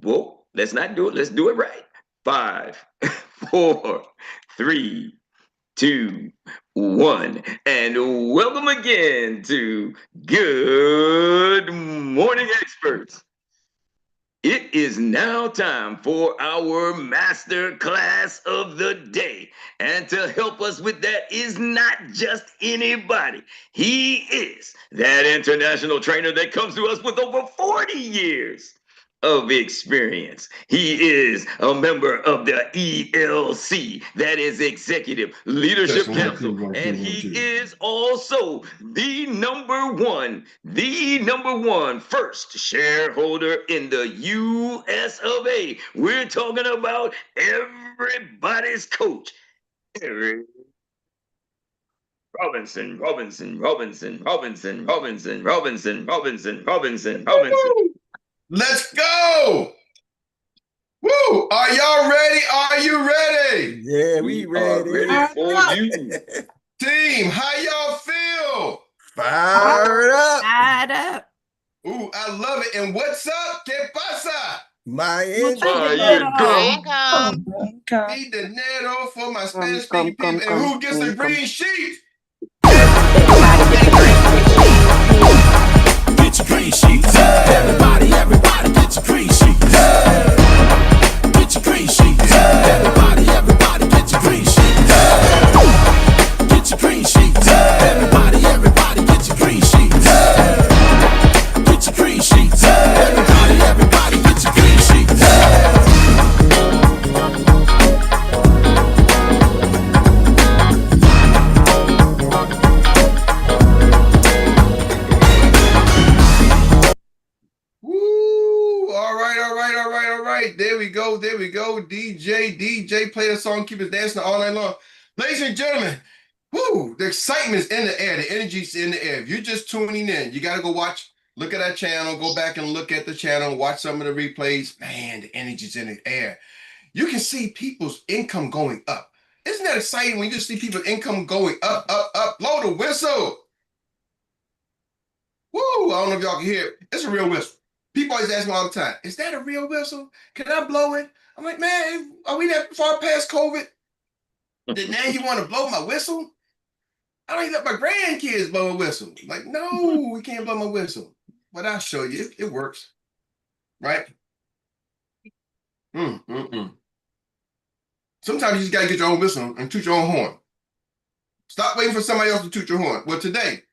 Whoa, let's not do it. Let's do it right. Five, four, three, two, one. And welcome again to Good Morning Experts. It is now time for our master class of the day. And to help us with that is not just anybody. He is that international trainer that comes to us with over 40 years of experience. He is a member of the ELC, that is Executive Leadership Council, and he is also the number one first shareholder in the US of A. We're talking about everybody's coach, Erik Robinson, Robinson, Robinson, Robinson, Robinson, Robinson, Robinson, Robinson, Robinson. Let's go! Woo! Are y'all ready? Are you ready? Yeah, we ready. Ready for you. Team, how y'all feel? Fired up. Fired up. Ooh, I love it. And what's up? ¿Qué pasa? My Income. Need the dinero for my Spanish speaking people. And who gets the green sheet? Get your green sheets. Everybody get your green sheets. Get your green sheets. Everybody get your green sheets. Get your green sheets. Everybody get your green sheets. Get your green sheets. Everybody get your green sheets. There we go. DJ, play the song, keep us dancing all night long. Ladies and gentlemen, woo, the excitement's in the air, the energy's in the air. If you're just tuning in, you got to go look at that channel, go back and look at the channel, watch some of the replays. Man, the energy's in the air. You can see people's income going up. Isn't that exciting when you just see people's income going up, up, up? Blow the whistle. Woo, I don't know if y'all can hear it. It's a real whistle. People always ask me all the time, is that a real whistle? Can I blow it? I'm like, man, are we that far past COVID? That now you want to blow my whistle? I don't even let my grandkids blow a whistle. Like, no, we can't blow my whistle. But I'll show you. It works. Right? Sometimes you just got to get your own whistle and toot your own horn. Stop waiting for somebody else to toot your horn. Well, today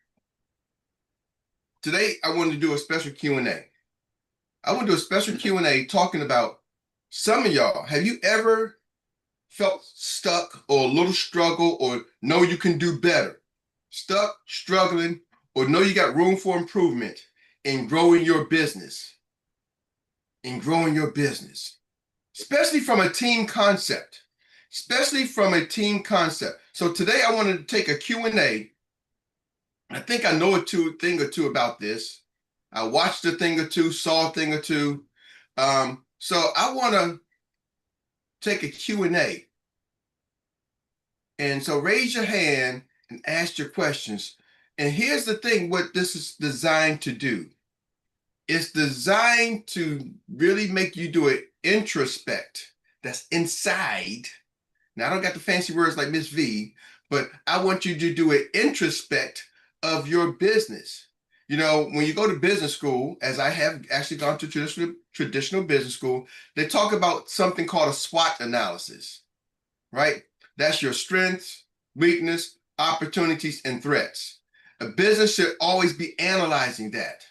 I wanted to do a special Q&A. I want to do a special Q&A talking about some of y'all. Have you ever felt stuck or a little struggle or know you can do better? Stuck, struggling, or know you got room for improvement in growing your business? Especially from a team concept. So today I wanted to take a Q&A. I think I know a thing or two about this. I watched a thing or two, saw a thing or two. So I want to take a Q&A. And so raise your hand and ask your questions. And here's the thing, what this is designed to do. It's designed to really make you do an introspect that's inside. Now, I don't got the fancy words like Miss V, but I want you to do an introspect of your business. You know, when you go to business school, as I have actually gone to traditional business school, they talk about something called a SWOT analysis, right? That's your strengths, weakness, opportunities, and threats. A business should always be analyzing that.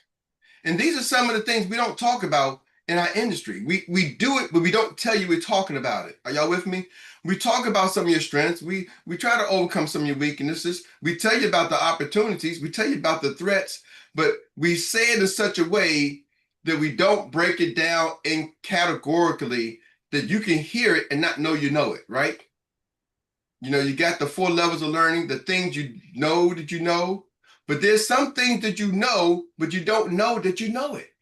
And these are some of the things we don't talk about in our industry. We do it, but we don't tell you we're talking about it. Are y'all with me? We talk about some of your strengths. We try to overcome some of your weaknesses. We tell you about the opportunities. We tell you about the threats. But we say it in such a way that we don't break it down in categorically that you can hear it and not know you know it, right? You know, you got the 4 levels of learning, the things you know that you know, but there's some things that you know, but you don't know that you know it,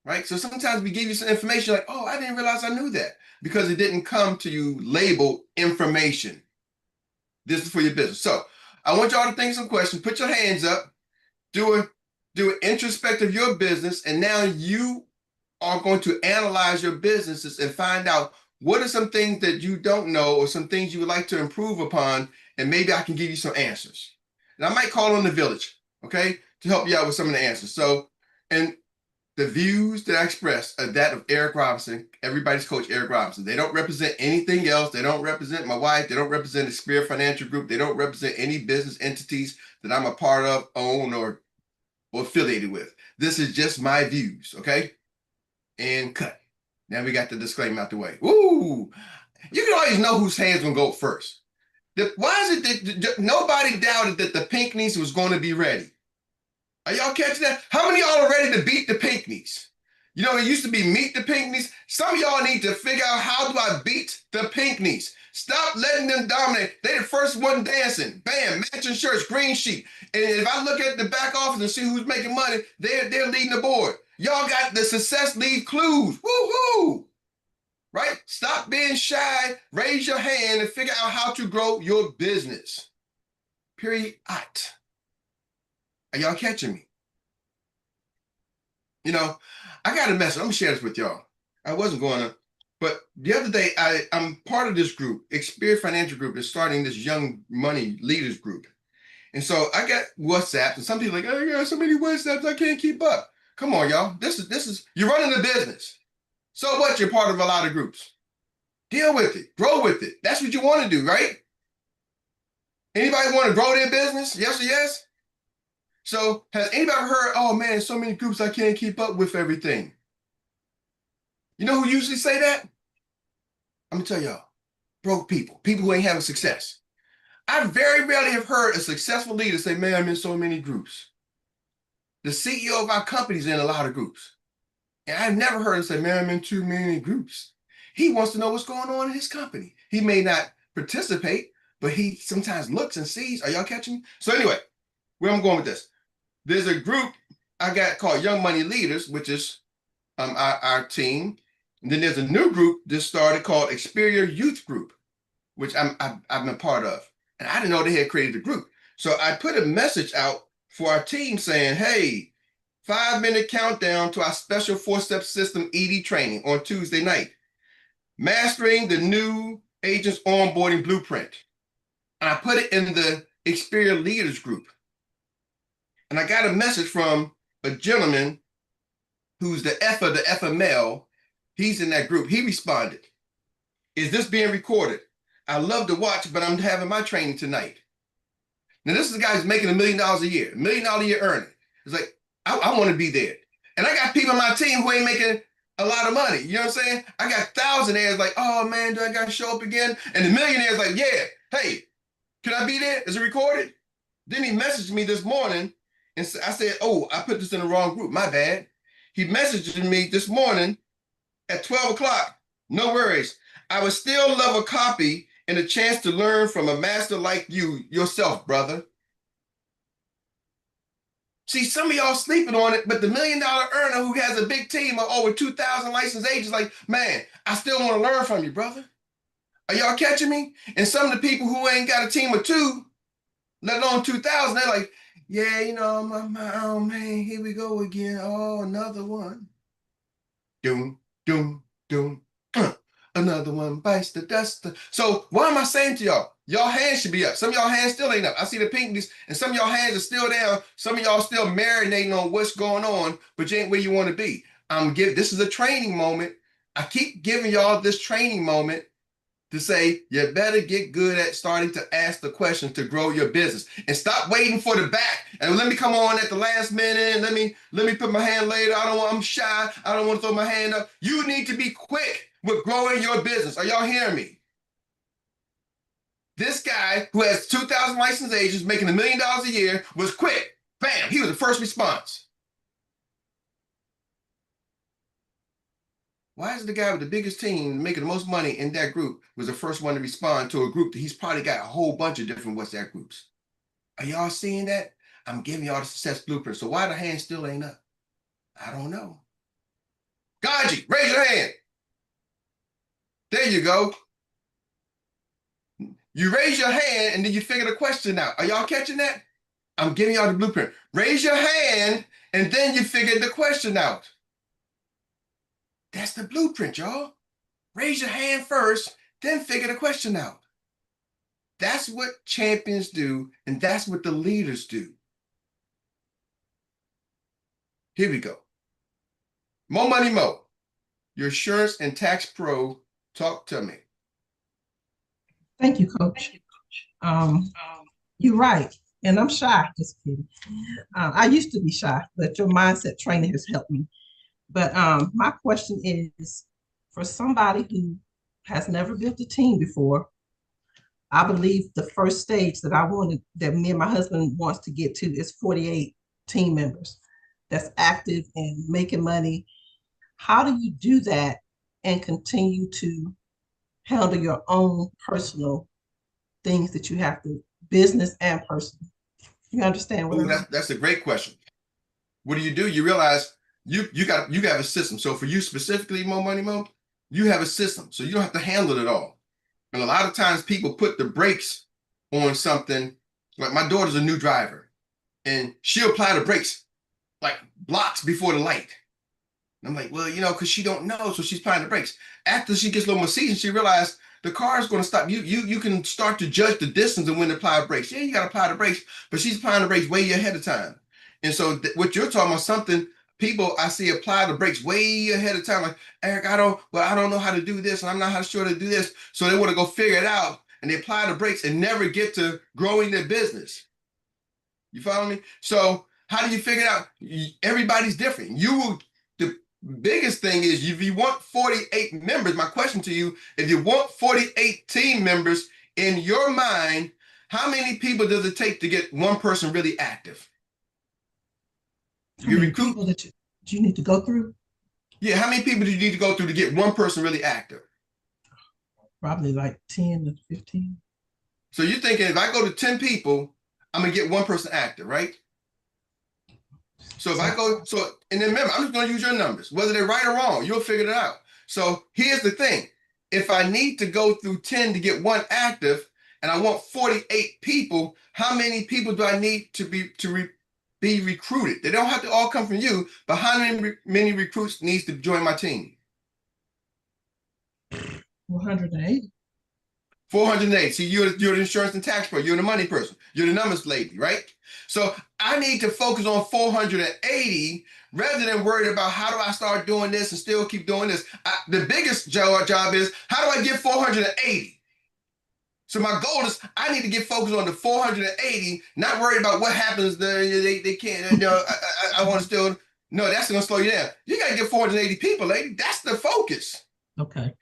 right? So sometimes we give you some information like, oh, I didn't realize I knew that because it didn't come to you labeled information. This is for your business. So I want y'all to think some questions. Put your hands up. Do an introspect of your business, and now you are going to analyze your businesses and find out what are some things that you don't know or some things you would like to improve upon, and maybe I can give you some answers. And I might call on the village, okay, to help you out with some of the answers. So, and the views that I express are that of Erik Robinson, everybody's coach, Erik Robinson. They don't represent anything else. They don't represent my wife. They don't represent the Spirit Financial Group. They don't represent any business entities that I'm a part of, own, or affiliated with. This is just my views, okay? And cut. Now we got the disclaimer out the way. Ooh, you can always know whose hands gonna go first. Why is it that nobody doubted that the Pinckneys was going to be ready? Are y'all catching that? How many of y'all are ready to beat the Pinckneys? You know, it used to be meet the Pinckneys. Some of y'all need to figure out, how do I beat the Pinckneys? Stop letting them dominate. They the first one dancing. Bam, matching shirts, green sheet. And if I look at the back office and see who's making money, they're leading the board. Y'all got the success lead clues. Woo-hoo! Right? Stop being shy. Raise your hand and figure out how to grow your business. Period. Are y'all catching me? You know, I got a message. I'm gonna share this with y'all. I wasn't going to, but the other day, I'm part of this group, Experience Financial Group, is starting this young money leaders group. And so I got WhatsApps, and some people are like, oh, I got so many WhatsApps, I can't keep up. Come on, y'all. This is you're running a business. So what? You're part of a lot of groups. Deal with it, grow with it. That's what you want to do, right? Anybody want to grow their business? Yes or yes? So has anybody heard, oh man, so many groups, I can't keep up with everything? You know who usually say that? I'm gonna tell y'all, broke people, people who ain't having success. I very rarely have heard a successful leader say, man, I'm in so many groups. The CEO of our company's in a lot of groups. And I've never heard him say, man, I'm in too many groups. He wants to know what's going on in his company. He may not participate, but he sometimes looks and sees. Are y'all catching me? So anyway, where I'm going with this. There's a group I got called Young Money Leaders, which is our team. And then there's a new group that started called Experience Youth Group, which I've been a part of. And I didn't know they had created a group. So I put a message out for our team saying, hey, 5-minute countdown to our special 4-step system ED training on Tuesday night. Mastering the new agents onboarding blueprint. And I put it in the Experience Leaders group. And I got a message from a gentleman who's the F of the FML. He's in that group. He responded, is this being recorded? I love to watch, but I'm having my training tonight. Now, this is a guy who's making $1 million a year, $1 million a year earning. It's like, I want to be there. And I got people on my team who ain't making a lot of money. You know what I'm saying? I got thousandaires like, oh man, do I got to show up again? And the millionaires like, yeah, hey, can I be there? Is it recorded? Then he messaged me this morning. And I said, oh, I put this in the wrong group. My bad. He messaged me this morning at 12 o'clock. No worries. I would still love a copy and a chance to learn from a master like you yourself, brother. See, some of y'all sleeping on it, but the $1 million earner who has a big team of over 2,000 licensed agents, like, man, I still want to learn from you, brother. Are y'all catching me? And some of the people who ain't got a team of 2, let alone 2,000, they're like, yeah, you know, oh man, here we go again. Oh, another one. Doom, doom, doom. Another one bites the dust. So what am I saying to y'all? Y'all hands should be up. Some of y'all hands still ain't up. I see the pinkies, and some of y'all hands are still down. Some of y'all still marinating on what's going on, but you ain't where you want to be. This is a training moment. I keep giving y'all this training moment to say, you better get good at starting to ask the questions to grow your business, and stop waiting for the back. And let me come on at the last minute. And let me put my hand later. I'm shy. I don't want to throw my hand up. You need to be quick with growing your business. Are y'all hearing me? This guy who has 2,000 licensed agents making $1 million a year was quick. Bam, he was the first response. Why is the guy with the biggest team making the most money in that group was the first one to respond to a group that he's probably got a whole bunch of different WhatsApp groups? Are y'all seeing that? I'm giving y'all the success blueprint. So why the hand still ain't up? I don't know. Gaji, raise your hand. There you go. You raise your hand and then you figure the question out. Are y'all catching that? I'm giving y'all the blueprint. Raise your hand and then you figure the question out. That's the blueprint, y'all. Raise your hand first, then figure the question out. That's what champions do, and that's what the leaders do. Here we go. Mo Money Mo, your insurance and tax pro, talk to me. Thank you, Coach. You're right. And I'm shy. Just kidding. I used to be shy, but your mindset training has helped me. But my question is for somebody who has never built a team before, I believe the first stage that me and my husband wants to get to is 48 team members that's active and making money. How do you do that and continue to handle your own personal things that you have to, business and personal? You understand what I mean? That's a great question. What do? You realize you have a system. So for you specifically, Mo Money Mo, you have a system. So you don't have to handle it all. And a lot of times people put the brakes on something. Like my daughter's a new driver, and she'll apply the brakes like blocks before the light. And I'm like, well, because she don't know, so she's applying the brakes. After she gets a little more seasoned, she realized the car is going to stop. You can start to judge the distance and when to apply the brakes. Yeah, you got to apply the brakes, but she's applying the brakes way ahead of time. And so what you're talking about, something people I see apply the brakes way ahead of time. Like, Eric, I don't know how to do this, and I'm not sure to do this. So they want to go figure it out, and they apply the brakes and never get to growing their business. You follow me? So how do you figure it out? Everybody's different. The biggest thing is if you want 48 members, my question to you, if you want 48 team members in your mind, how many people does it take to get one person really active? You recruit people that you need to go through? Yeah, how many people do you need to go through to get one person really active? Probably like 10 to 15. So you're thinking if I go to 10 people, I'm gonna get one person active, right? So if I go, and then remember, I'm just gonna use your numbers, whether they're right or wrong, you'll figure it out. So here's the thing. If I need to go through 10 to get one active, and I want 48 people, how many people do I need to be recruited? They don't have to all come from you, but how many recruits needs to join my team? 480. 480. See, you're the insurance and tax pro. You're the money person. You're the numbers lady, right? So I need to focus on 480 rather than worried about how do I start doing this and still keep doing this. The biggest job is how do I get 480? So my goal is I need to get focused on the 480, not worried about what happens. They can't. I want to still. No, that's going to slow you down. You got to get 480 people, lady. That's the focus. Okay.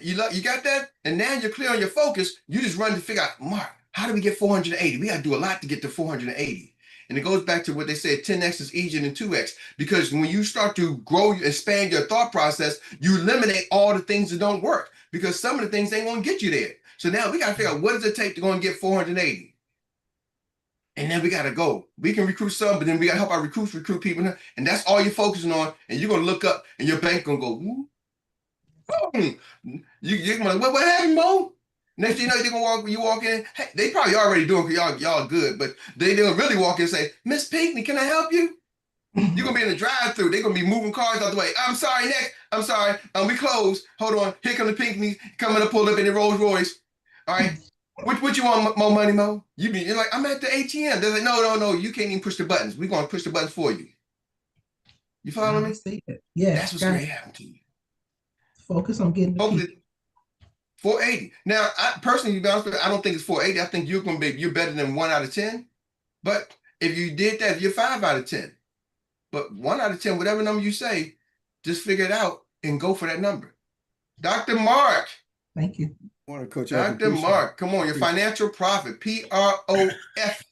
You got that? And now you're clear on your focus. You just run to figure out, Mark, how do we get 480? We got to do a lot to get to 480. And it goes back to what they said, 10x is easier than 2x. Because when you start to grow, expand your thought process, you eliminate all the things that don't work. Because some of the things ain't going to get you there. So now we got to figure out what does it take to go and get 480? And then we got to go. We can recruit some, but then we got to help our recruit people. And that's all you're focusing on. And you're going to look up and your bank going to go, woo. You're going to like, what happened, Mo? Next thing you know, they're going to walk in. Hey, they probably already doing because y'all good, but they'll really walk in and say, Miss Pinckney, can I help you? You're going to be in the drive-through. They're going to be moving cars out the way. I'm sorry, next. I'm sorry. We closed. Hold on. Here come the Pinckney coming to pull up in the Rolls Royce. All right. What you want, Mo Money Mo? You're like, I'm at the ATM. They're like, no. You can't even push the buttons. We're going to push the buttons for you. You follow me? Yeah. That's what's going to happen to you. Focus on getting the people. 480. Now, personally, to be honest with you, I don't think it's 480. I think you're better than 1 out of 10. But if you did that, you're 5 out of 10. But 1 out of 10, whatever number you say, just figure it out and go for that number. Dr. Mark. Thank you. Morning, Coach. Dr. Mark, come on, your financial profit, PROFIT.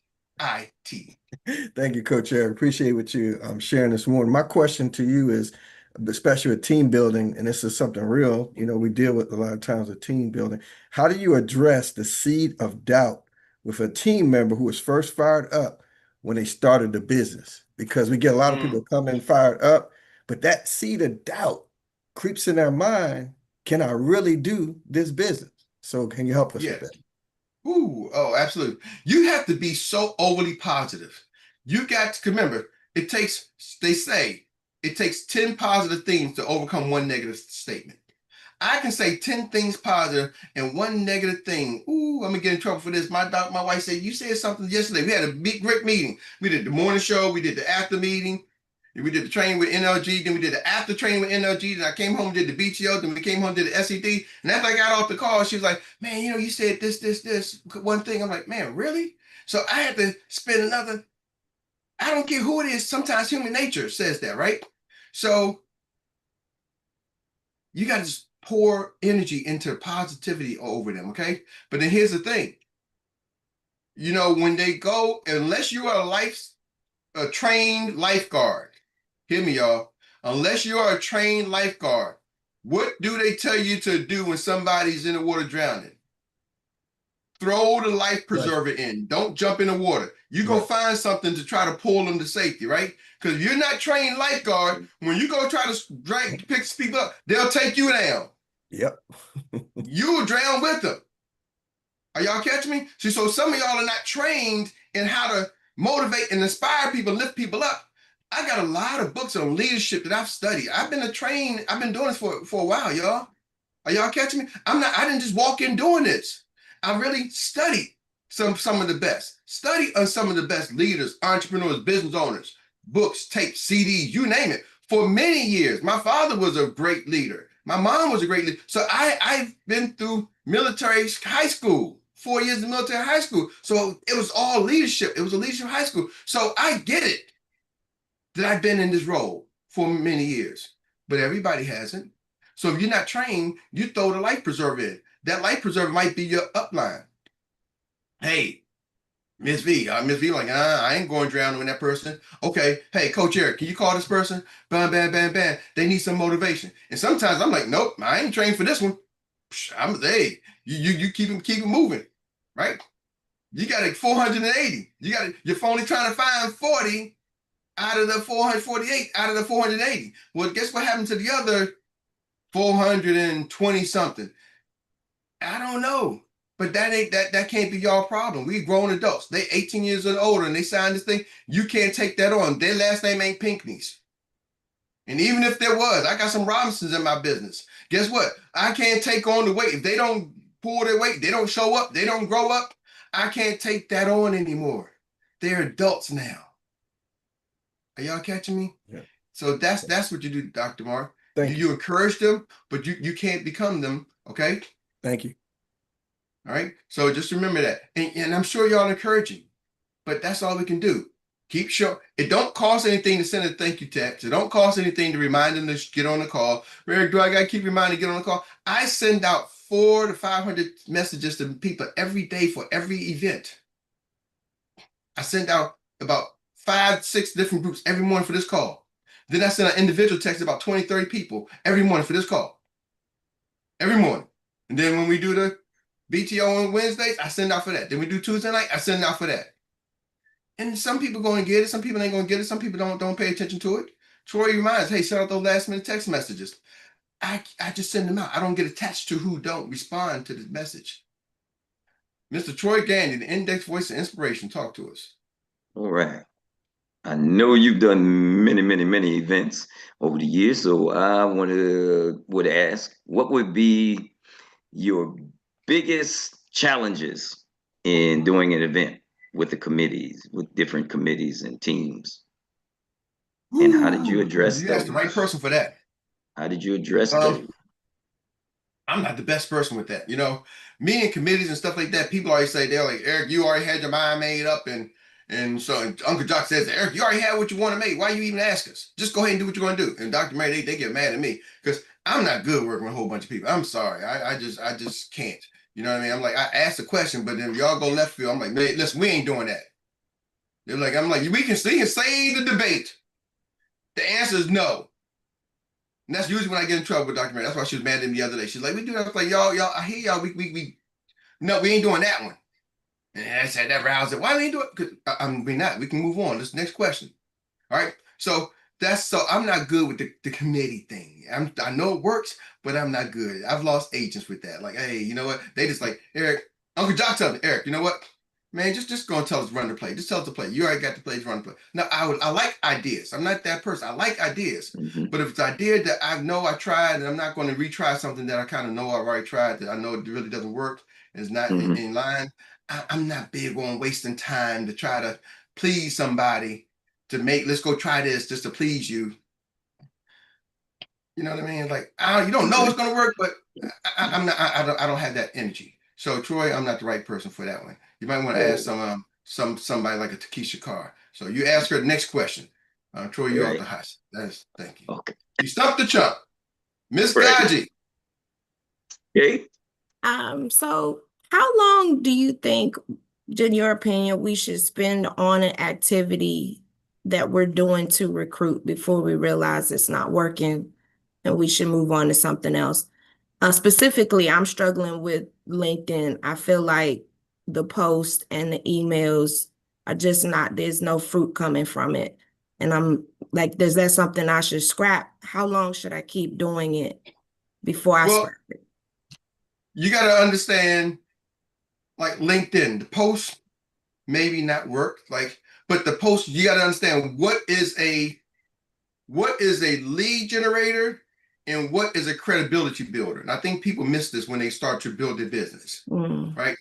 Thank you, Coach Eric. Appreciate what you sharing this morning. My question to you is, especially with team building, and this is something real, we deal with a lot of times with team building. How do you address the seed of doubt with a team member who was first fired up when they started the business? Because we get a lot of people come in fired up, but that seed of doubt creeps in their mind. Can I really do this business? So can you help us with that? Ooh, oh, absolutely. You have to be so overly positive. You got to remember, it takes, they say, it takes 10 positive things to overcome one negative statement. I can say 10 things positive and one negative thing. Ooh, I'm gonna get in trouble for this. My wife said, you said something yesterday. We had a big, great meeting. We did the morning show, we did the after meeting, we did the training with NLG, then we did the after training with NLG, then I came home, did the BTO, then we came home, did the SED. And after I got off the call, she was like, man, you said this, one thing. I'm like, man, really? So I had to spend another, I don't care who it is, sometimes human nature says that, right? So you got to just pour energy into positivity over them, okay? But then here's the thing. When they go, unless you are a trained lifeguard, hear me, y'all. Unless you are a trained lifeguard, what do they tell you to do when somebody's in the water drowning? Throw the life preserver in. Don't jump in the water. You go find something to try to pull them to safety, right? Because you're not trained lifeguard. When you go try to pick people up, they'll take you down. Yep. You will drown with them. Are y'all catching me? See, so some of y'all are not trained in how to motivate and inspire people, lift people up. I got a lot of books on leadership that I've studied. I've been doing this for a while, y'all. Are y'all catching me? I didn't just walk in doing this. I really studied some of the best. Study on some of the best leaders, entrepreneurs, business owners, books, tapes, CDs, you name it, for many years. My father was a great leader. My mom was a great leader. So I've been through military high school, 4 years of military high school. So it was all leadership. It was a leadership high school. So I get it that I've been in this role for many years, but everybody hasn't. So if you're not trained, you throw the life preserver in. That life preserver might be your upline. Hey, Miss V, like, I ain't going drowning with that person. Okay, hey, Coach Eric, can you call this person? Bam, bam, bam, bam. They need some motivation. And sometimes I'm like, nope, I ain't trained for this one. Hey, you keep it moving, right? You got it 480. You're only trying to find 40 out of the 448 out of the 480. Well, guess what happened to the other 420 something? I don't know, but that can't be y'all problem. We grown adults. They 18 years and older and they signed this thing. You can't take that on. Their last name ain't Pinckney's. And even if there was, I got some Robinsons in my business. Guess what? I can't take on the weight. If they don't pull their weight, they don't show up, they don't grow up, I can't take that on anymore. They're adults now. Are y'all catching me? Yeah. So that's what you do, Dr. Mark. Thank you encourage them, but you can't become them, okay? Thank you. All right. So just remember that. And I'm sure y'all encouraging, but that's all we can do. Keep showing. It don't cost anything to send a thank you text. It don't cost anything to remind them to get on the call. Eric, do I got to keep reminding to get on the call? I send out 400 to 500 messages to people every day for every event. I send out about 5, 6 different groups every morning for this call. Then I send out individual texts about 20, 30 people every morning for this call. Every morning. And then when we do the BTO on Wednesdays, I send out for that. Then we do Tuesday night, I send out for that. And some people going to get it, some people ain't going to get it, some people don't pay attention to it. Troy reminds, hey, send out those last minute text messages. I just send them out. I don't get attached to who don't respond to the message. Mr. Troy Gandy, the Index Voice of Inspiration, talk to us. All right. I know you've done many, many, many events over the years, so I would ask, what would be your biggest challenges in doing an event with the committees, with different committees and teams? And how did you address You asked the right person for that. How did you address those? I'm not the best person with that. Me and committees and stuff like that, people always say, they're like, Eric, you already had your mind made up. And so Uncle Doc says, Eric, you already had what you want to make. Why you even ask us? Just go ahead and do what you're going to do. And Dr. Meri, they get mad at me because I'm not good working with a whole bunch of people. I'm sorry. I just can't. You know what I mean? I'm like, I asked a question, but then y'all go left field. I'm like, man, listen, we ain't doing that. I'm like, we can save the debate. The answer is no. And that's usually when I get in trouble with Dr. Meri. That's why she was mad at me the other day. She's like, we do that. I was like, y'all, I hear y'all. No, we ain't doing that one. And I said that roused it. Why we ain't do it? Because we're not. We can move on. This next question. All right. So I'm not good with the committee thing. I know it works, but I'm not good. I've lost agents with that. Like, hey, you know what? They just like, Eric, Uncle Doc told me, Eric, you know what? man, just go and tell us run the play. Just tell us to play. You already got the plays, run the play. Now, I like ideas. I'm not that person. I like ideas. But if it's an idea that I know I tried and I'm not going to retry something that I kind of know I've already tried, that I know it really doesn't work, is not in line, I'm not big on wasting time to try to please somebody to let's go try this just to please you. You know what I mean? Like, you don't know it's going to work, but I'm not, I don't have that energy. So Troy, I'm not the right person for that one. You might want to ask somebody like a Takesha Carr. So you ask her the next question. Troy, you're off the hot seat. Thank you. Okay. You stumped the chump. Miss Right. Gaji. Okay. So how long do you think, in your opinion, we should spend on an activity that we're doing to recruit before we realize it's not working and we should move on to something else? Specifically, I'm struggling with LinkedIn. I feel like the posts and the emails are just there's no fruit coming from it. And I'm like, is that something I should scrap? How long should I keep doing it before I scrap it? You got to understand, like LinkedIn, the posts maybe not work, but the post, you got to understand what is a lead generator and what is a credibility builder. And I think people miss this when they start to build their business, right?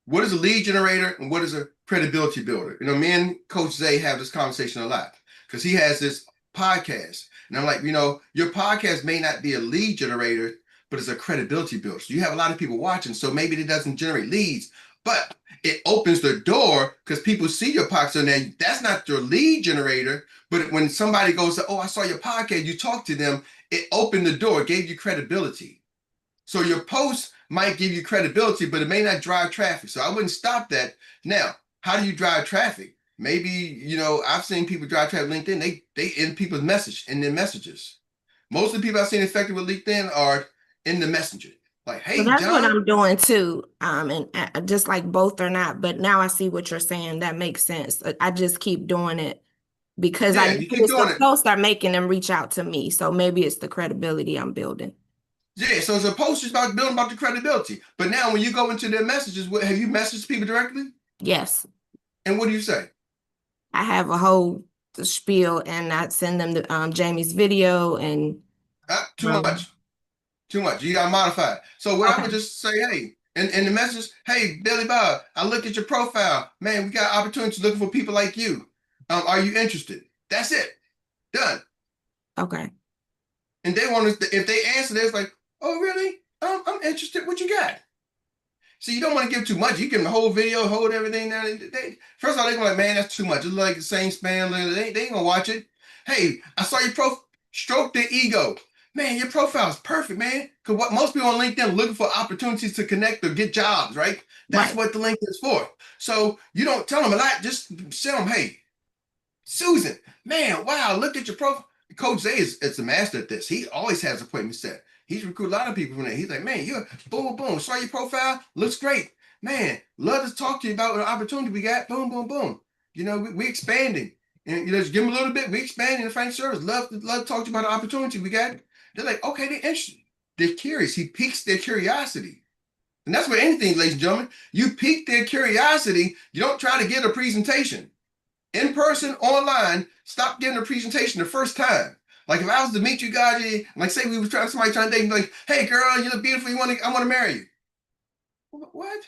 What is a lead generator and what is a credibility builder? You know, me and Coach Zay have this conversation a lot because he has this podcast. And I'm like, your podcast may not be a lead generator, but it's a credibility builder. So you have a lot of people watching, so maybe it doesn't generate leads, but it opens the door because people see your podcast. And then that's not your lead generator, but when somebody goes, oh, I saw your podcast, you talk to them, it opened the door, gave you credibility. So your post might give you credibility, but it may not drive traffic. So I wouldn't stop that. Now, how do you drive traffic? Maybe, I've seen people drive traffic LinkedIn. They in people's in their messages. Most of the people I've seen effective with LinkedIn are in the messenger. Like, hey, that's John. what I'm doing too. And just like both are not, but now I see what you're saying. That makes sense. I just keep doing it because the posts are making them reach out to me. So maybe it's the credibility I'm building. Yeah, so it's a post just about building about the credibility. But now when you go into their messages, have you messaged people directly? Yes. And what do you say? I have a whole spiel and I send them the Jamie's video and too much. Too much. You gotta modify it. So what I would just say, hey, in the message, hey, Billy Bob, I looked at your profile. Man, we got opportunities looking for people like you. Are you interested? That's it. Done. Okay. And they want to, if they answer this, like, oh, really? I'm interested. What you got? See, you don't want to give too much. You give them the whole video, hold everything down. First of all, they're going to like, man, that's too much. It's like the same spam. They ain't going to watch it. Hey, I saw your profile. Stroke their ego. Man, your profile is perfect, man. Because what most people on LinkedIn are looking for opportunities to connect or get jobs, right? That's what the link is for. So you don't tell them a lot. Just tell them, hey, Susan, man, wow, look at your profile. Coach Zay is a master at this. He always has appointments set. He's recruited a lot of people from there. He's like, man, you're boom, boom. Saw your profile, looks great. Man, love to talk to you about the opportunity we got. Boom, boom, boom. We expanding. And just give them a little bit. We expanding the financial service. Love to talk to you about the opportunity we got. They're like, okay, they're interested. They're curious. He piques their curiosity. And that's what anything, ladies and gentlemen, you pique their curiosity. You don't try to get a presentation. In person, online, stop getting a presentation the first time. Like if I was to meet you guys, like say we were somebody trying to date, like, hey girl, you look beautiful, I want to marry you. What?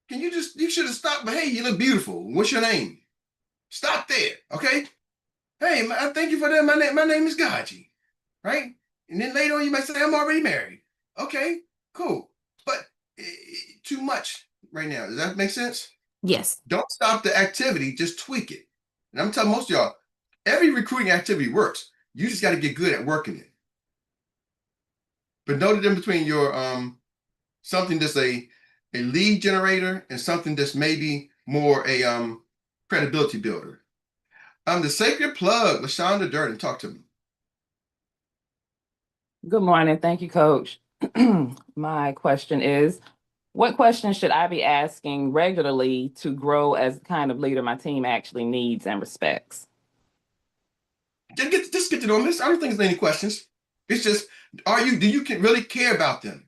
You should have stopped, but hey, you look beautiful. What's your name? Stop there, okay? Hey, thank you for that. My name is Gaji, right? And then later on you might say, I'm already married. Okay, cool. But too much right now. Does that make sense? Yes. Don't stop the activity, just tweak it. And I'm telling most of y'all, every recruiting activity works. You just got to get good at working it. But know the difference between your something that's a lead generator and something that's maybe more a credibility builder. The sacred plug, LaShonda Durden, talk to me. Good morning. Thank you, Coach. My question is, what questions should I be asking regularly to grow as the kind of leader my team actually needs and respects? Just get to know them. I don't think there's any questions. It's just, do you really care about them?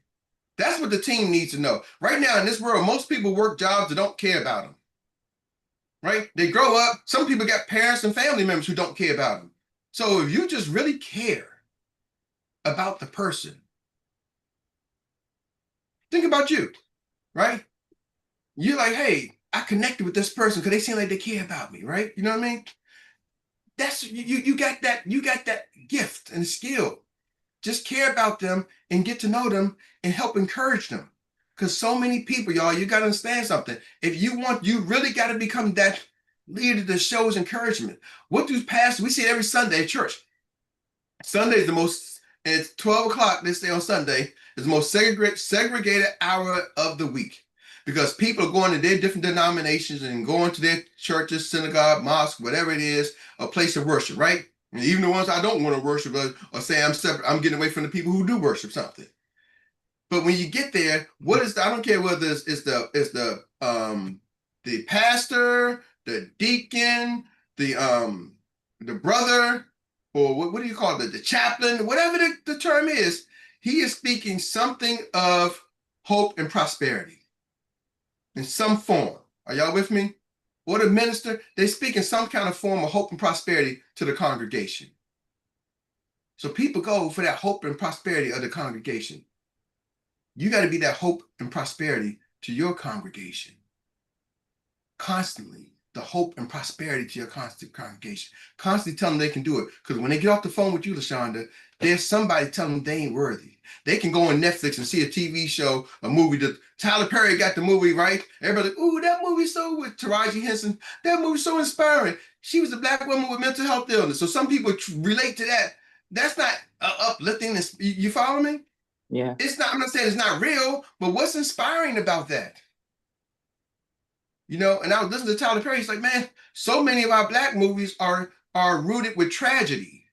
That's what the team needs to know. Right now in this world, most people work jobs that don't care about them. Right? They grow up. Some people got parents and family members who don't care about them. So if you just really care about the person, think about you, right? You're like, hey, I connected with this person because they seem like they care about me, right? You know what I mean? That's you got that gift and skill. Just care about them and get to know them and help encourage them. Because so many people, y'all, you got to understand something. If you want, you really got to become that leader that shows encouragement. What do pastors, we see it every Sunday at church. Sunday is the most, it's 12 o'clock this day on Sunday, is the most segregated hour of the week. Because people are going to their different denominations and going to their churches, synagogue, mosque, whatever it is, a place of worship, right? And even the ones I don't want to worship or say I'm separate, I'm getting away from the people who do worship something. But when you get there, what is I don't care whether it's the pastor, the deacon, the brother, or what do you call it, the chaplain, whatever the term is, he is speaking something of hope and prosperity in some form. Are y'all with me? Or the minister, they speak in some kind of form of hope and prosperity to the congregation. So people go for that hope and prosperity of the congregation. You got to be that hope and prosperity to your congregation. Constantly, the hope and prosperity to your constant congregation. Constantly tell them they can do it. Because when they get off the phone with you, LaShonda, there's somebody telling them they ain't worthy. They can go on Netflix and see a TV show, a movie that Tyler Perry got the movie, right? Everybody, ooh, that movie's so with Taraji Henson. That movie's so inspiring. She was a Black woman with mental health illness. So some people relate to that. That's not uplifting. You follow me? Yeah. It's not, I'm not saying it's not real, but what's inspiring about that? You know, and I was listening to Tyler Perry. He's like, man, so many of our Black movies are rooted with tragedy.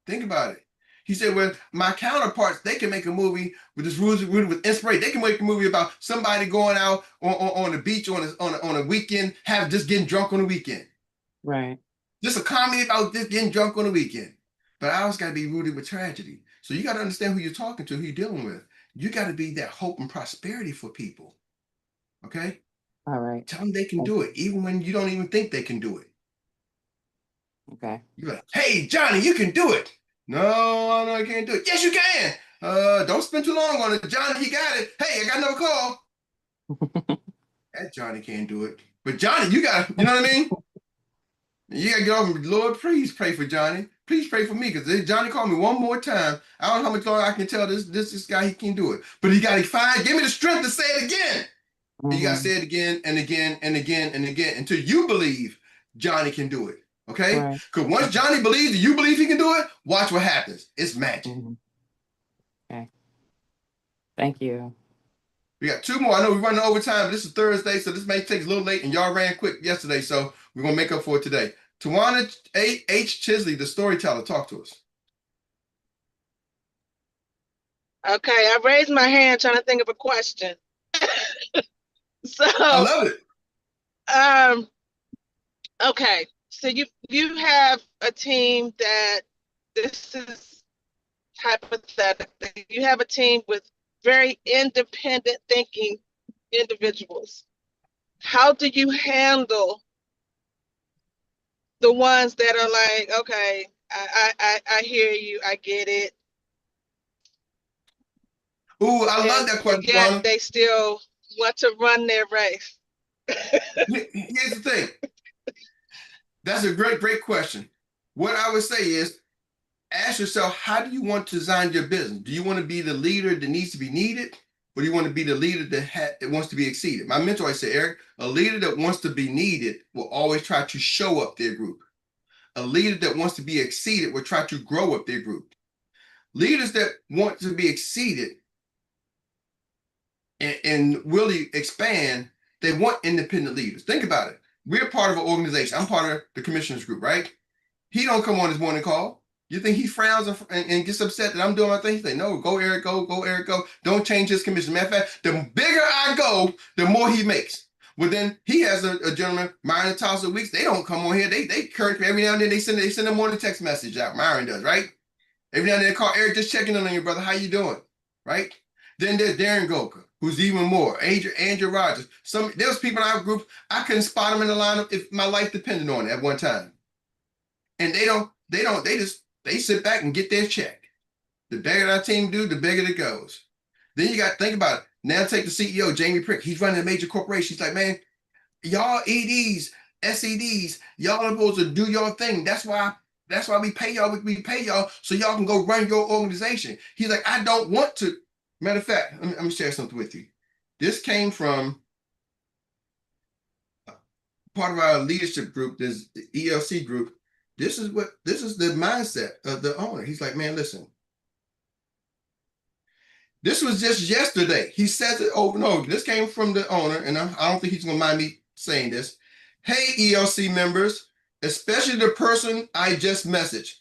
Think about it. He said, well, my counterparts, they can make a movie with this rooted with inspiration. They can make a movie about somebody going out on the beach on a weekend, just getting drunk on the weekend. Right. Just a comedy about just getting drunk on the weekend. But ours got to be rooted with tragedy. So you got to understand who you're talking to, who you're dealing with. You got to be that hope and prosperity for people. Okay? All right. Tell them they can do it, even when you don't even think they can do it. Okay. You're like, hey, Johnny, you can do it. No, I can't do it. Yes, you can. Don't spend too long on it. Johnny, he got it. Hey, I got another call. That Johnny can't do it. But Johnny, you got, you know what I mean? You got to get off and Lord, please pray for Johnny. Please pray for me, because if Johnny called me one more time, I don't know how much longer I can tell this guy he can't do it. But he got to give me the strength to say it again. Mm-hmm. You got to say it again and again and again and again until you believe Johnny can do it. Okay? Because once Johnny believes that you believe he can do it, watch what happens. It's magic. Mm-hmm. Okay. Thank you. We got two more. I know we're running overtime, but this is Thursday, so this may take a little late, and y'all ran quick yesterday, so we're going to make up for it today. Tawana H. Chisley, the storyteller, talk to us. Okay, I raised my hand trying to think of a question. So I love it. Okay, so you have a team that, this is hypothetical, you have a team with very independent thinking individuals. How do you handle the ones that are like, okay, I hear you, I get it. Ooh, I love that question. Yet they still want to run their race. Here's the thing. That's a great question. What I would say is, ask yourself, how do you want to design your business? Do you want to be the leader that needs to be needed? Or do you want to be the leader that wants to be exceeded? My mentor always said, Eric, a leader that wants to be needed will always try to show up their group. A leader that wants to be exceeded will try to grow up their group. Leaders that want to be exceeded and really expand, they want independent leaders. Think about it. We're part of an organization. I'm part of the commissioners group, right? He don't come on his morning call. You think he frowns and gets upset that I'm doing my thing? He's like, no, go Eric, go Eric, go. Don't change his commission. Matter of fact, the bigger I go, the more he makes. Well, then he has a gentleman, Myron and Tulsa Weeks. They don't come on here. They encourage me every now and then. They send a morning text message out. Myron does, right? Every now and then they call Eric, just checking in on you, brother. How you doing? Right? Then there's Darren Goka, who's even more. Andrew Rogers. There's people in our group, I couldn't spot them in the lineup if my life depended on it at one time. And they sit back and get their check. The bigger our team do, the bigger it goes. Then you got to think about it. Now take the CEO, Jamie Prick. He's running a major corporation. He's like, man, y'all EDs, SEDs, y'all are supposed to do your thing. That's why we pay y'all. We pay y'all so y'all can go run your organization. He's like, I don't want to. Matter of fact, let me share something with you. This came from part of our leadership group, this ELC group. This is the mindset of the owner. He's like, man, listen. This was just yesterday. He says it over and over. This came from the owner, and I don't think he's going to mind me saying this. Hey, ELC members, especially the person I just messaged.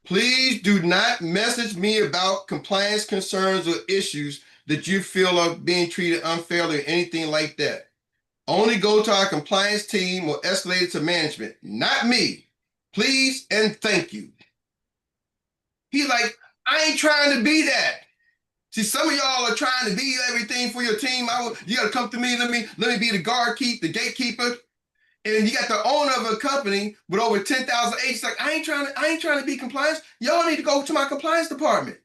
Please do not message me about compliance concerns or issues that you feel are being treated unfairly or anything like that. Only go to our compliance team or escalate it to management, not me. Please and thank you. He's like, I ain't trying to be that. See, some of y'all are trying to be everything for your team. You got to come to me. Let me be the the gatekeeper. And you got the owner of a company with over 10,000 agents. Like, I ain't trying to be compliance. Y'all need to go to my compliance department.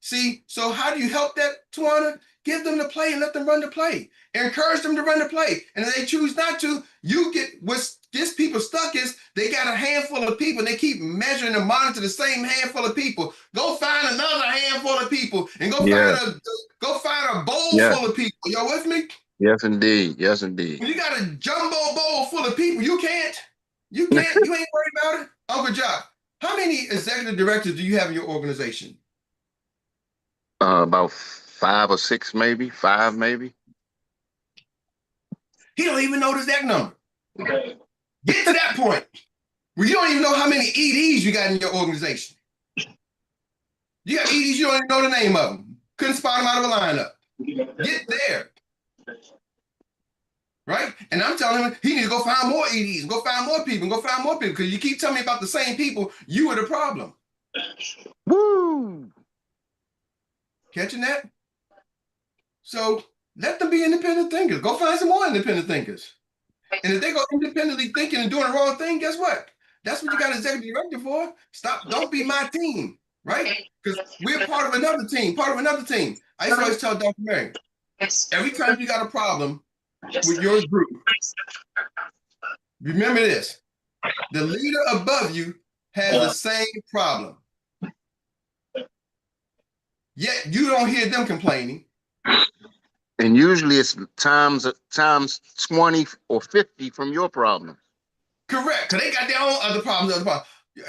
See, so how do you help that, Tawana? Give them the play and let them run the play. Encourage them to run the play. And if they choose not to, you get what gets people stuck is they got a handful of people and they keep measuring and monitor the same handful of people. Go find another handful of people and go find a bowl full of people. Y'all with me? Yes, indeed. Yes, indeed. When you got a jumbo bowl full of people, you ain't worried about it. Uncle Jock, how many executive directors do you have in your organization? About 5 or 6, maybe 5, maybe. He don't even know the exact number. Get to that point where you don't even know how many EDs you got in your organization. You got EDs, you don't even know the name of them. Couldn't spot them out of a lineup. Get there. Right? And I'm telling him he needs to go find more EDs, and go find more people, because you keep telling me about the same people, you are the problem. Woo! Catching that? So let them be independent thinkers. Go find some more independent thinkers. And if they go independently thinking and doing the wrong thing, guess what? That's what you got an executive director for. Don't be my team, right? Because we're part of another team, I used to always tell Dr. Meri, every time you got a problem with your group, remember this, the leader above you has the same problem. Yet you don't hear them complaining. And usually it's times 20 or 50 from your problem. Correct, because they got their own other problems.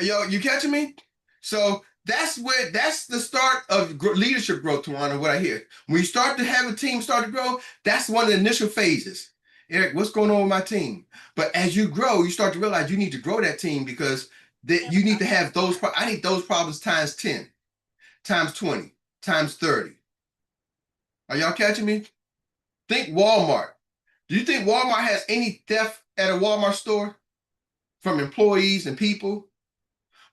Yo, you catching me? So that's the start of leadership growth, Tawana, what I hear. When you start to have a team start to grow, that's one of the initial phases. Eric, what's going on with my team? But as you grow, you start to realize you need to grow that team because you need to have those. I need those problems times 10, times 20, times 30. Are y'all catching me? Think Walmart. Do you think Walmart has any theft at a Walmart store from employees and people?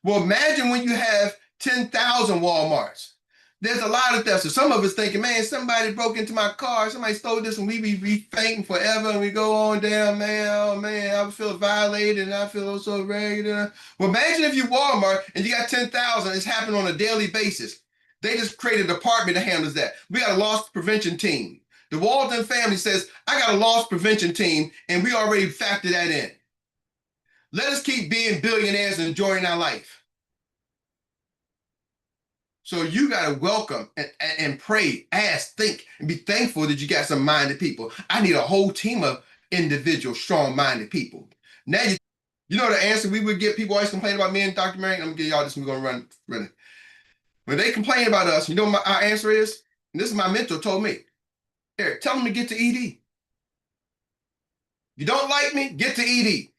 Well, imagine when you have 10,000 Walmarts. There's a lot of theft. So some of us thinking, man, somebody broke into my car, somebody stole this, and we be fainting forever, and we go on down, man, oh man, I feel violated, and I feel so regular. Well, imagine if you Walmart and you got 10,000, it's happening on a daily basis. They just created a department that handles that. We got a loss prevention team. The Walden family says, I got a loss prevention team, and we already factored that in. Let us keep being billionaires and enjoying our life. So you got to welcome and pray, ask, think, and be thankful that you got some minded people. I need a whole team of individual, strong-minded people. Now, you know the answer we would get. People always complain about me and Dr. Meri. I'm going to give y'all this, and we're going to run it. When they complain about us, you know what our answer is? And this is my mentor told me. Eric, tell them to get to ED. You don't like me, get to ED.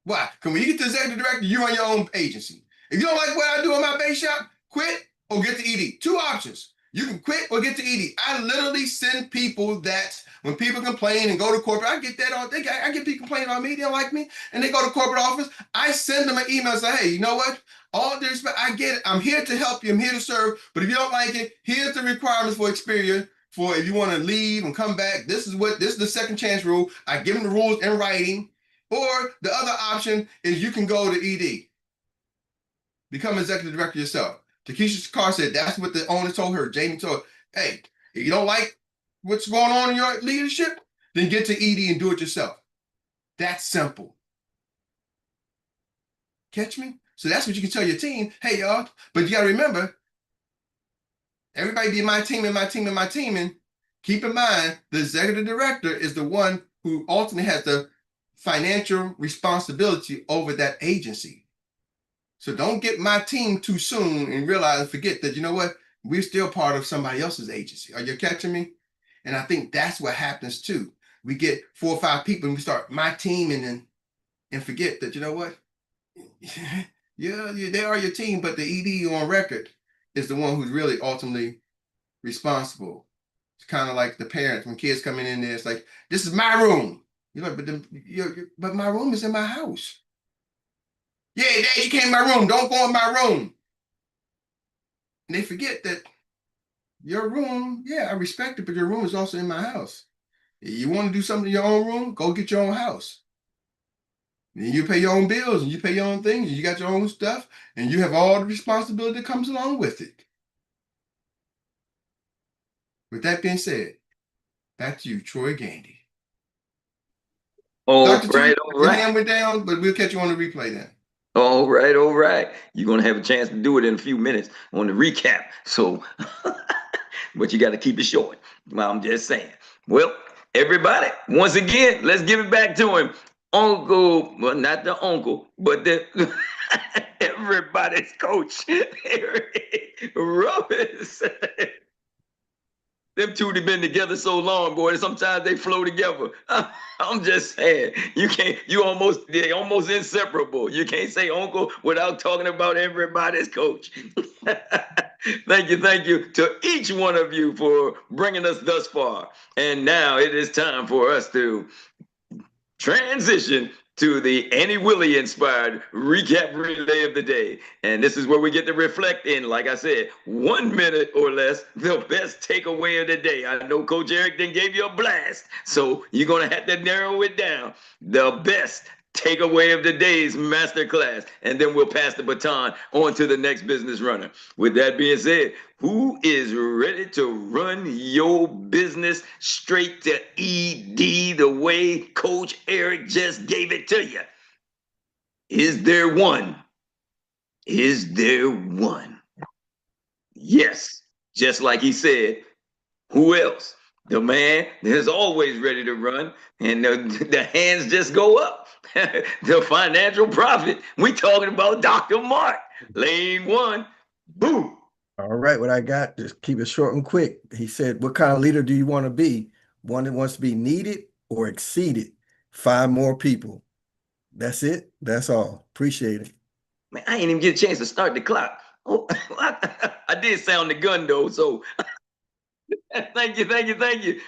Why? Because when you get to executive director, you run your own agency. If you don't like what I do in my base shop, quit or get to ED. 2 options. You can quit or get to ED. I literally send people that when people complain and go to corporate, I get that all day. I get people complaining about me, they don't like me, and they go to corporate office. I send them an email and say, hey, you know what? All due respect, I get it. I'm here to help you. I'm here to serve. But if you don't like it, here's the requirements for Experian. For if you want to leave and come back, this is the second chance rule. I give them the rules in writing. Or the other option is you can go to ED. Become executive director yourself. Takesha Carr said that's what the owner told her. Jamie told her, hey, if you don't like what's going on in your leadership, then get to ED and do it yourself. That's simple. Catch me? So that's what you can tell your team. Hey, y'all, but you got to remember, everybody be my team and my team and my team. And keep in mind, the executive director is the one who ultimately has the financial responsibility over that agency. So don't get my team too soon and realize and forget that, you know what, we're still part of somebody else's agency. Are you catching me? And I think that's what happens too. We get 4 or 5 people and we start my team and forget that, you know what? Yeah, they are your team, but the ED on record is the one who's really ultimately responsible. It's kind of like the parents when kids coming in there. It's like, this is my room. You're like, but my room is in my house. Yeah, Dad, you came in my room. Don't go in my room. And they forget that your room, yeah, I respect it, but your room is also in my house. You want to do something in your own room? Go get your own house. And you pay your own bills and you pay your own things and you got your own stuff and you have all the responsibility that comes along with it. With that being said, back to you, Troy Gandy. All Dr. right, T, all your right. hand went down, but we'll catch you on the replay then. All right, all right. You're going to have a chance to do it in a few minutes on the recap. So, but you got to keep it short. Well, I'm just saying. Well, everybody, once again, let's give it back to him. Uncle, well, not the uncle, but the everybody's coach, Erik Robinson. Them two have been together so long, boy. Sometimes they flow together. I'm just saying, they almost inseparable. You can't say uncle without talking about everybody's coach. Thank you to each one of you for bringing us thus far. And now it is time for us to transition to the Annie Willie inspired recap relay of the day. And this is where we get to reflect in, like I said, 1 minute or less, the best takeaway of the day. I know Coach Erik then gave you a blast, so you're going to have to narrow it down. The best takeaway of the day's masterclass, and then we'll pass the baton on to the next business runner. With that being said, who is ready to run your business straight to ED the way Coach Erik just gave it to you? Is there one? Is there one? Yes, just like he said, who else? The man is always ready to run, and the hands just go up. The financial prophet. We talking about Dr. Mark. Lane 1, boom. All right, what I got, just keep it short and quick. He said, what kind of leader do you want to be? One that wants to be needed or exceeded? 5 more people. That's it. That's all. Appreciate it. Man, I ain't even get a chance to start the clock. Oh, I did sound the gun though, so thank you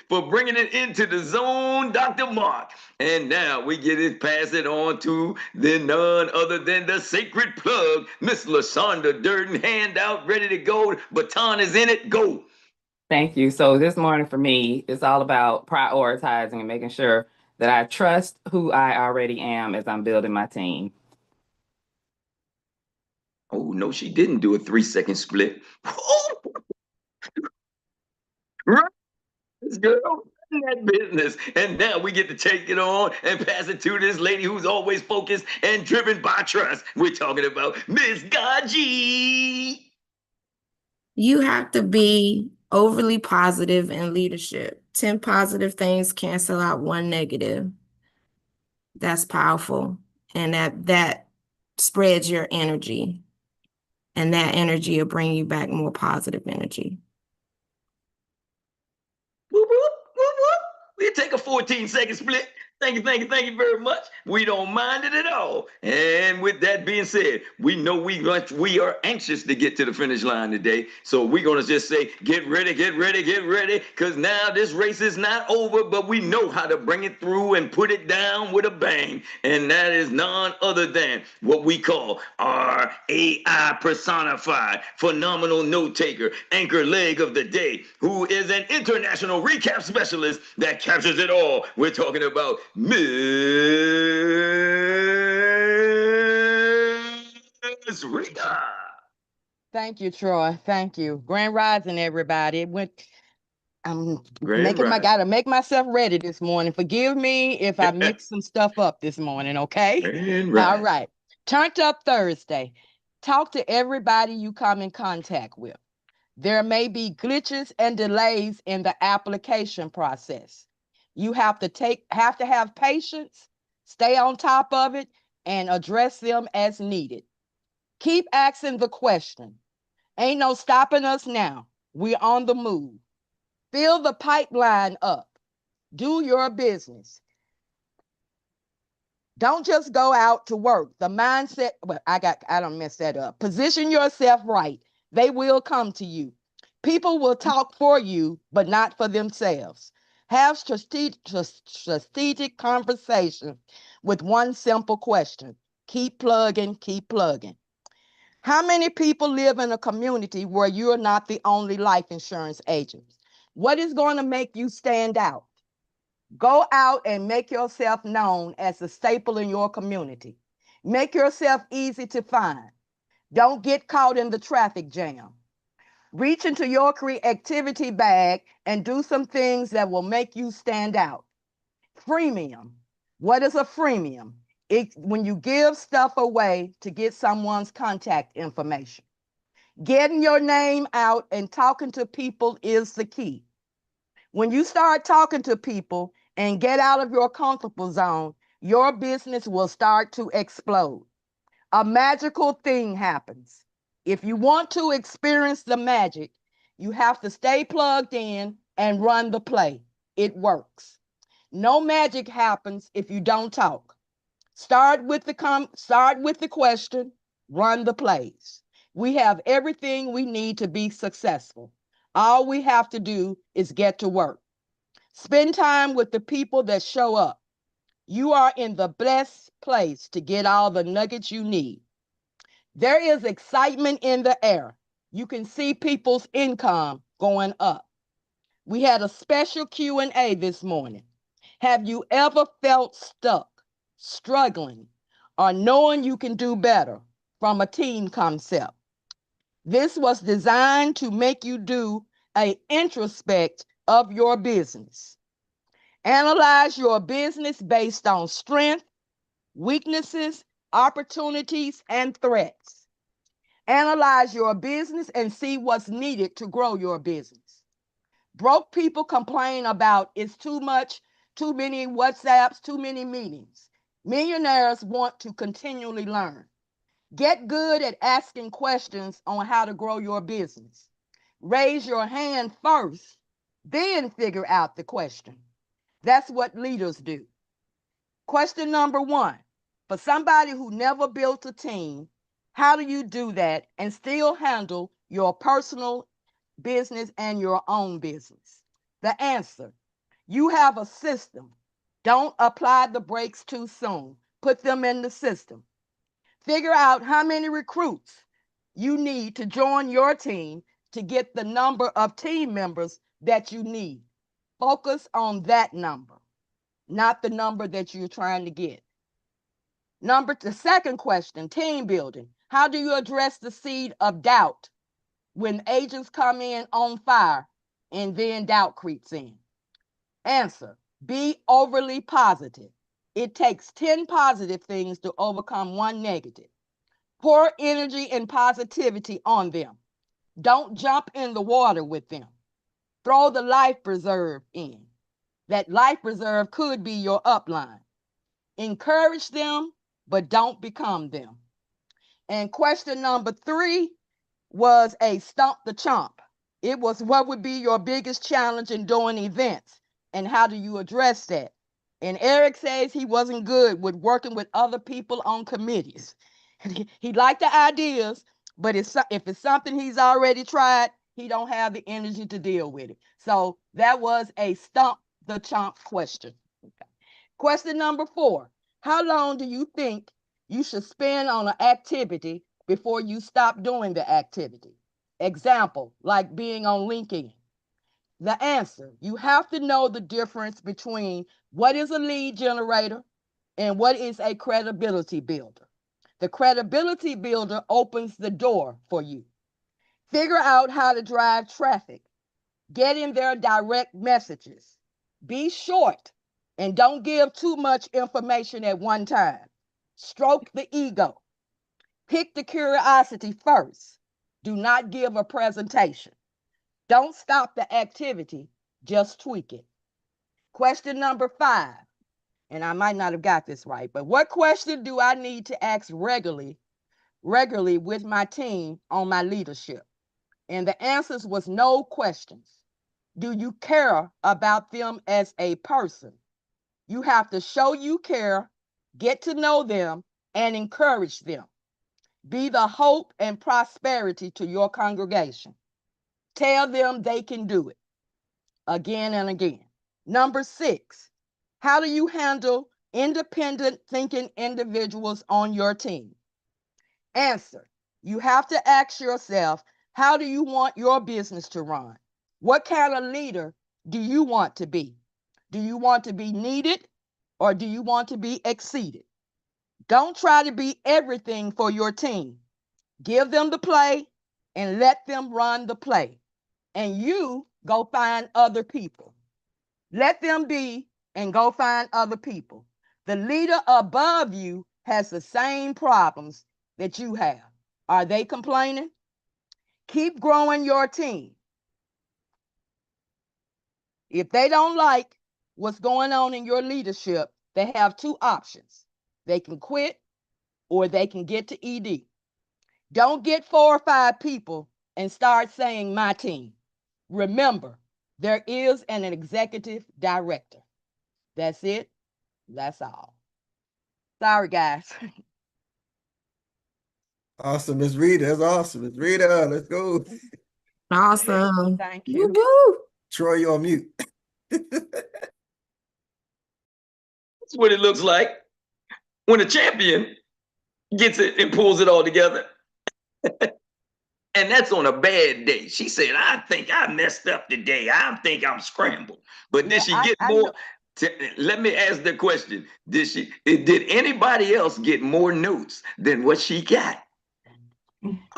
for bringing it into the zone, Dr. Mark. And now we get it, pass it on to the none other than the sacred plug, Miss LaShonda Durden. Hand out, ready to go. Baton is in it. Go. Thank you. So this morning for me, it's all about prioritizing and making sure that I trust who I already am as I'm building my team. Oh, no, she didn't do a 3-second split. Right, girl, in that business. And now we get to take it on and pass it to this lady who's always focused and driven by trust. We're talking about Miss Gaji. You have to be overly positive in leadership. 10 positive things cancel out 1 negative. That's powerful. And that spreads your energy. And that energy will bring you back more positive energy. Whoop, whoop, whoop, whoop. We'll take a 14-second split. Thank you very much. We don't mind it at all. And with that being said, we know we are anxious to get to the finish line today. So we're gonna just say, get ready, because now this race is not over, but we know how to bring it through and put it down with a bang. And that is none other than what we call our AI personified phenomenal note taker, anchor leg of the day, who is an international recap specialist that captures it all. We're talking about Miss Rita. Thank you, Troy. Thank you. Grand Rising, everybody. I'm Grand gotta make myself ready this morning. Forgive me if I mix some stuff up this morning, okay? Grand All Rising. right. Turned Up Thursday. Talk to everybody you come in contact with. There may be glitches and delays in the application process. You have to have patience, stay on top of it, and address them as needed. Keep asking the question. Ain't no stopping us now. We're on the move. Fill the pipeline up. Do your business. Don't just go out to work. The mindset, I don't mess that up. Position yourself right. They will come to you. People will talk for you, but not for themselves. Have strategic conversation with one simple question. Keep plugging, keep plugging. How many people live in a community where you're not the only life insurance agent? What is going to make you stand out? Go out and make yourself known as a staple in your community. Make yourself easy to find. Don't get caught in the traffic jam. Reach into your creativity bag and do some things that will make you stand out. Freemium. What is a freemium? It's when you give stuff away to get someone's contact information. Getting your name out and talking to people is the key. When you start talking to people and get out of your comfortable zone, your business will start to explode. A magical thing happens. If you want to experience the magic, you have to stay plugged in and run the play. It works. No magic happens if you don't talk. Start with the question, run the plays. We have everything we need to be successful. All we have to do is get to work. Spend time with the people that show up. You are in the best place to get all the nuggets you need. There is excitement in the air. You can see people's income going up. We had a special Q&A this morning. Have you ever felt stuck, struggling, or knowing you can do better from a team concept? This was designed to make you do an introspect of your business. Analyze your business based on strength, weaknesses, opportunities, and threats. Analyze your business and see what's needed to grow your business. Broke people complain about it's too much, too many WhatsApps, too many meetings. Millionaires want to continually learn. Get good at asking questions on how to grow your business. Raise your hand first, then figure out the question. That's what leaders do. Question number 1, for somebody who never built a team, how do you do that and still handle your personal business and your own business? The answer, you have a system. Don't apply the brakes too soon. Put them in the system. Figure out how many recruits you need to join your team to get the number of team members that you need. Focus on that number, not the number that you're trying to get. The second question, team building. How do you address the seed of doubt when agents come in on fire and then doubt creeps in? Answer, be overly positive. It takes 10 positive things to overcome one negative. Pour energy and positivity on them. Don't jump in the water with them. Throw the life preserve in. That life preserve could be your upline. Encourage them, but don't become them. And question number 3 was a stump the chomp. It was, what would be your biggest challenge in doing events and how do you address that? And Eric says he wasn't good with working with other people on committees. He liked the ideas, but if it's something he's already tried, he don't have the energy to deal with it. So that was a stump the chump question. Okay. Question number 4. How long do you think you should spend on an activity before you stop doing the activity? Example, like being on LinkedIn. The answer, you have to know the difference between what is a lead generator and what is a credibility builder. The credibility builder opens the door for you. Figure out how to drive traffic. Get in their direct messages. Be short and don't give too much information at one time. Stroke the ego. Pick the curiosity first. Do not give a presentation. Don't stop the activity, just tweak it. Question number 5, and I might not have got this right, but what question do I need to ask regularly with my team on my leadership? And the answers was no questions. Do you care about them as a person? You have to show you care, get to know them, and encourage them. Be the hope and prosperity to your congregation. Tell them they can do it again and again. Number 6, how do you handle independent thinking individuals on your team? Answer, you have to ask yourself, how do you want your business to run? What kind of leader do you want to be? Do you want to be needed or do you want to be exceeded? Don't try to be everything for your team. Give them the play and let them run the play. And you go find other people. Let them be and go find other people. The leader above you has the same problems that you have. Are they complaining? Keep growing your team. If they don't like what's going on in your leadership, they have 2 options. They can quit or they can get to ED. Don't get 4 or 5 people and start saying my team. Remember, there is an executive director. That's it. That's all. Sorry, guys. Awesome, Miss Rita. That's awesome. Miss Rita, let's go. Awesome. Thank you. Woo-hoo. Troy, you're on mute. That's what it looks like when a champion gets it and pulls it all together. And that's on a bad day. She said, I think I messed up today. I think I'm scrambled. But did she get more? Let me ask the question. Did anybody else get more notes than what she got?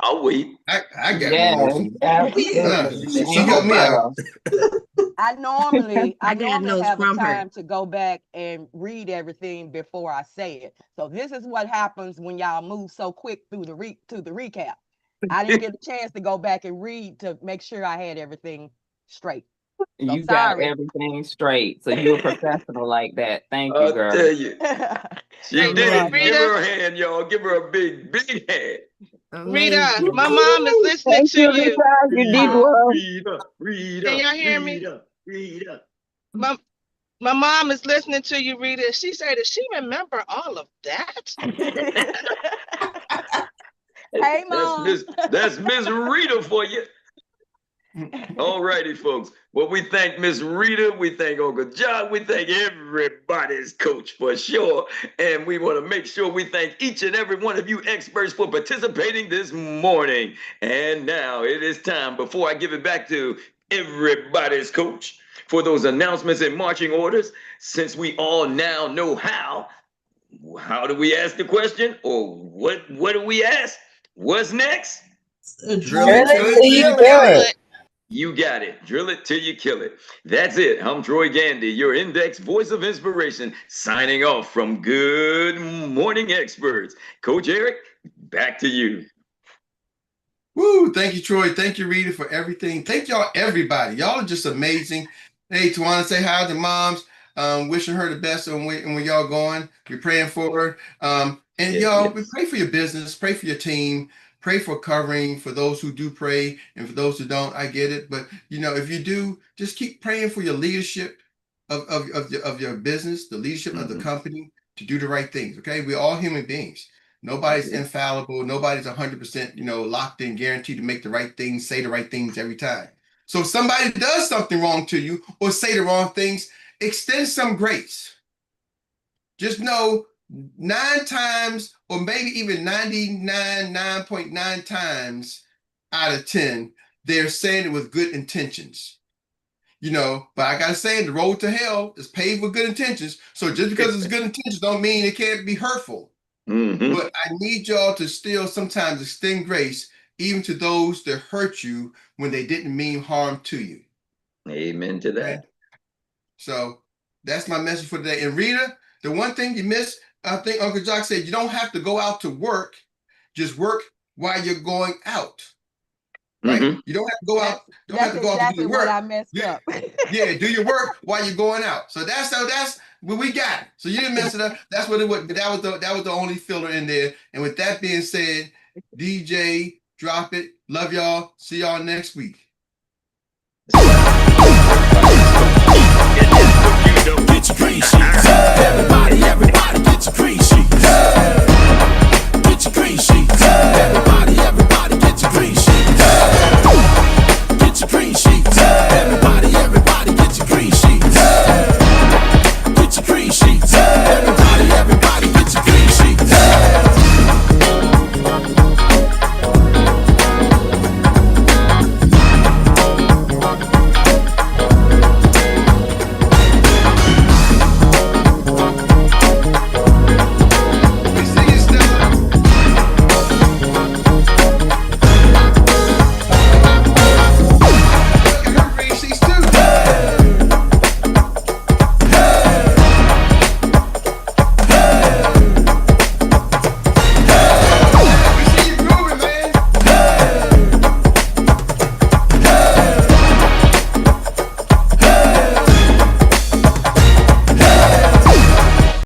I'll wait. I got more notes. Absolutely. She helped me out. I normally got notes have a from her. time to go back and read everything before I say it. So this is what happens when y'all move so quick through the recap. I didn't get a chance to go back and read to make sure I had everything straight. So You sorry. got everything straight. So you're a professional like that. Thank you, I'll girl. tell you. She Hey, did it. Rita. Give her a hand, y'all. Give her a big, big hand. Rita, Amazing. my mom is listening to you. You did well. Rita, Can y'all hear me? Rita. My mom is listening to you, Rita. She said that she remember all of that. Hey, Mom. That's Miss Rita for you. All righty, folks. Well, we thank Miss Rita. We thank Uncle John. We thank everybody's coach for sure. And we want to make sure we thank each and every one of you experts for participating this morning. And now it is time, before I give it back to everybody's coach, for those announcements and marching orders. Since we all now know how do we ask the question? Or what do we ask? What's next? Drill it till you kill it. You got it. Drill it till you kill it. That's it. I'm Troy Gandy, your index voice of inspiration, signing off from Good Morning Experts. Coach Eric, back to you. Woo, thank you, Troy. Thank you, Rita, for everything. Thank y'all, everybody. Y'all are just amazing. Hey, Tawana, say hi to moms. Wishing her the best on when y'all going. We're praying for her. And y'all, we pray for your business, pray for your team, pray for covering for those who do pray, and for those who don't, I get it. But if you do, just keep praying for your leadership. of your business, the leadership of the company, to do the right things. Okay, we're all human beings. Nobody's infallible. Nobody's 100%, locked in, guaranteed to make the right things, say the right things every time. So if somebody does something wrong to you or say the wrong things, extend some grace. Just know 9 times, or maybe even 9.9 times out of 10, they're saying it with good intentions. But I gotta say, the road to hell is paved with good intentions. So just because it's good intentions don't mean it can't be hurtful. But I need y'all to still sometimes extend grace, even to those that hurt you when they didn't mean harm to you. Amen to that. Okay? So that's my message for today. And Rita, the one thing you missed, I think Uncle Jock said, you don't have to go out to work, just work while you're going out. Right? You don't have to go out. Don't have to go out to do your work. What I messed up. Yeah, do your work while you're going out. So that's what we got. So you didn't mess it up. That's what it was. That was the only filler in there. And with that being said, DJ, drop it. Love y'all. See y'all next week. Get your green sheets. Everybody get your green sheets. Get your green sheets. Everybody get your green sheets.